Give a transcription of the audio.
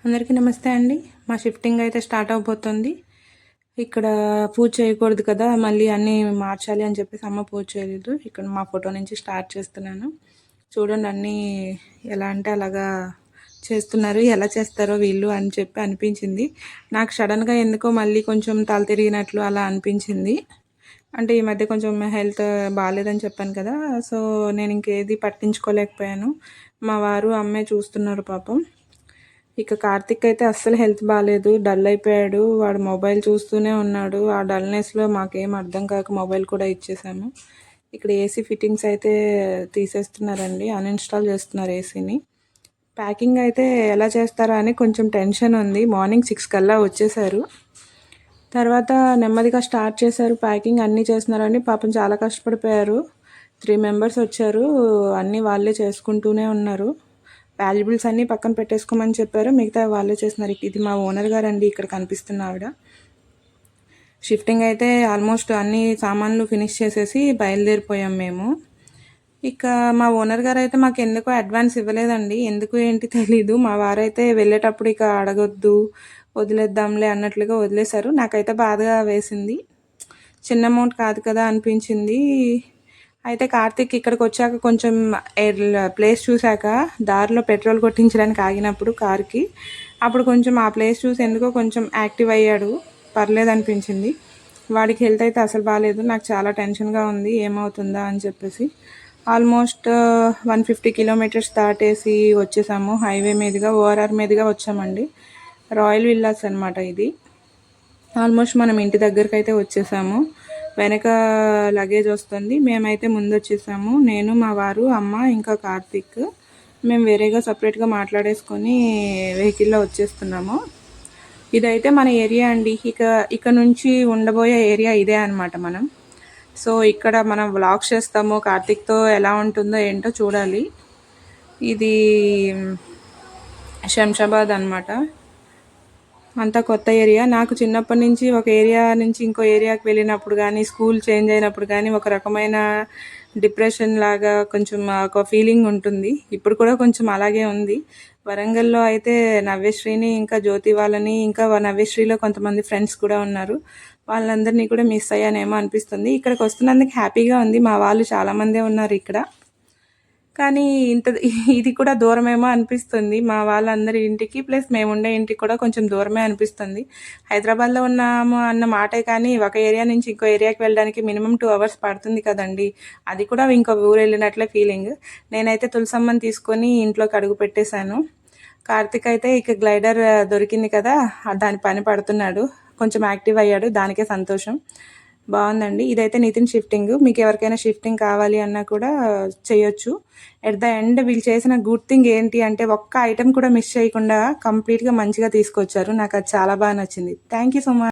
అందరికీ నమస్తే అండి. మా షిఫ్టింగ్ అయితే స్టార్ట్ అవబోతుంది. ఇక్కడ పూజ చేయకూడదు కదా, మళ్ళీ అన్నీ మార్చాలి అని చెప్పేసి అమ్మ పూజ చేయలేదు. ఇక్కడ మా ఫోటో నుంచి స్టార్ట్ చేస్తున్నాను. చూడండి అన్నీ ఎలా అంటే అలాగా చేస్తున్నారు. ఎలా చేస్తారో వీళ్ళు అని చెప్పి అనిపించింది. నాకు సడన్గా ఎందుకో మళ్ళీ కొంచెం తల తిరిగినట్లు అలా అనిపించింది. అంటే ఈ మధ్య కొంచెం హెల్త్ బాగాలేదని చెప్పాను కదా, సో నేను ఇంకేది పట్టించుకోలేకపోయాను. మా వారు అమ్మే చూస్తున్నారు పాపం. ఇక కార్తిక్ అయితే అస్సలు హెల్త్ బాగాలేదు, డల్ అయిపోయాడు. వాడు మొబైల్ చూస్తూనే ఉన్నాడు. ఆ డల్నెస్లో మాకేం అర్థం కాక మొబైల్ కూడా ఇచ్చేసాము. ఇక్కడ ఏసీ ఫిట్టింగ్స్ అయితే తీసేస్తున్నారండి, అన్ఇన్స్టాల్ చేస్తున్నారు ఏసీని. ప్యాకింగ్ అయితే ఎలా చేస్తారా అని కొంచెం టెన్షన్ ఉంది. మార్నింగ్ 6 కల్లా వచ్చేసారు. తర్వాత నెమ్మదిగా స్టార్ట్ చేశారు, ప్యాకింగ్ అన్నీ చేస్తున్నారండి. పాపం చాలా కష్టపడిపోయారు. 3 మెంబర్స్ వచ్చారు, అన్నీ వాళ్ళే చేసుకుంటూనే ఉన్నారు. వాల్యుబుల్స్ అన్నీ పక్కన పెట్టేసుకోమని చెప్పారు, మిగతా వాళ్ళే చేస్తున్నారు. ఇది మా ఓనర్ గారండి, ఇక్కడ కనిపిస్తున్న ఆవిడ. షిఫ్టింగ్ అయితే ఆల్మోస్ట్ అన్ని సామాన్లు ఫినిష్ చేసేసి బయలుదేరిపోయాం మేము. ఇక మా ఓనర్ గారు అయితే మాకు ఎందుకో అడ్వాన్స్ ఇవ్వలేదండి, ఎందుకు ఏంటి తెలీదు. మా వారైతే వెళ్ళేటప్పుడు ఇక అడగొద్దు, వదిలేద్దాంలే అన్నట్లుగా వదిలేశారు. నాకైతే బాధగా వేసింది, చిన్న అమౌంట్ కాదు కదా అనిపించింది. అయితే కార్తీక్ ఇక్కడికి వచ్చాక కొంచెం ప్లేస్ చూశాక దారిలో పెట్రోల్ కొట్టించడానికి ఆగినప్పుడు కార్కి, అప్పుడు కొంచెం ఆ ప్లేస్ చూసి ఎందుకో కొంచెం యాక్టివ్ అయ్యాడు, పర్లేదు అనిపించింది. వాడికి హెల్త్ అయితే అసలు బాగాలేదు. నాకు చాలా టెన్షన్గా ఉంది ఏమవుతుందా అని చెప్పేసి. ఆల్మోస్ట్ 150 కిలోమీటర్స్ దాటేసి వచ్చేసాము. హైవే మీదుగా ఓఆర్ఆర్ మీదుగా వచ్చామండి. రాయల్ విల్లాస్ అనమాట ఇది. ఆల్మోస్ట్ మనం ఇంటి దగ్గరికి అయితే వచ్చేసాము. వెనక లగేజ్ వస్తుంది, మేమైతే ముందు వచ్చేసాము. నేను, మా వారు, అమ్మ, ఇంకా కార్తీక్. మేము వేరేగా సపరేట్గా మాట్లాడేసుకొని వెహికల్లో వచ్చేస్తున్నాము. ఇదైతే మన ఏరియా అండి. ఇక నుంచి ఉండబోయే ఏరియా ఇదే అనమాట మనం. సో ఇక్కడ మనం వ్లాగ్స్ చేస్తాము. కార్తీక్తో ఎలా ఉంటుందో ఏంటో చూడాలి. ఇది శంషాబాద్ అనమాట. అంతా కొత్త ఏరియా. నాకు చిన్నప్పటి నుంచి ఒక ఏరియా నుంచి ఇంకో ఏరియాకి వెళ్ళినప్పుడు కానీ, స్కూల్ చేంజ్ అయినప్పుడు కానీ ఒక రకమైన డిప్రెషన్ లాగా కొంచెం ఒక ఫీలింగ్ ఉంటుంది. ఇప్పుడు కూడా కొంచెం అలాగే ఉంది. వరంగల్లో అయితే నవ్యశ్రీని, ఇంకా జ్యోతి వాళ్ళని, ఇంకా నవ్యశ్రీలో కొంతమంది ఫ్రెండ్స్ కూడా ఉన్నారు. వాళ్ళందరినీ కూడా మిస్ అయ్యానేమో అనిపిస్తుంది. ఇక్కడికి వస్తున్నందుకు హ్యాపీగా ఉంది. మా వాళ్ళు చాలామందే ఉన్నారు ఇక్కడ, కానీ ఇది కూడా దూరమేమో అనిపిస్తుంది. మా వాళ్ళందరి ఇంటికి ప్లస్ మేము ఉండే ఇంటికి కూడా కొంచెం దూరమే అనిపిస్తుంది. హైదరాబాద్లో ఉన్నాము అన్న మాటే, కానీ ఒక ఏరియా నుంచి ఇంకో ఏరియాకి వెళ్ళడానికి మినిమం 2 అవర్స్ పడుతుంది కదండి. అది కూడా ఇంకో ఊరు వెళ్ళినట్లే ఫీలింగ్. నేనైతే తులసమ్మని తీసుకొని ఇంట్లోకి అడుగు పెట్టేశాను. కార్తిక్ అయితే ఇక గ్లైడర్ దొరికింది కదా, దాని పని పడుతున్నాడు. కొంచెం యాక్టివ్ అయ్యాడు, దానికే సంతోషం. బాగుందండి. ఇదైతే నితిన్ షిఫ్టింగ్. మీకు ఎవరికైనా షిఫ్టింగ్ కావాలి అన్నా కూడా చేయొచ్చు. ఎట్ ద ఎండ్ వీళ్ళు చేసిన గుడ్ థింగ్ ఏంటి అంటే, ఒక్క ఐటెం కూడా మిస్ చేయకుండా కంప్లీట్గా మంచిగా తీసుకొచ్చారు. నాకు అది చాలా బాగా నచ్చింది. Thank you so much.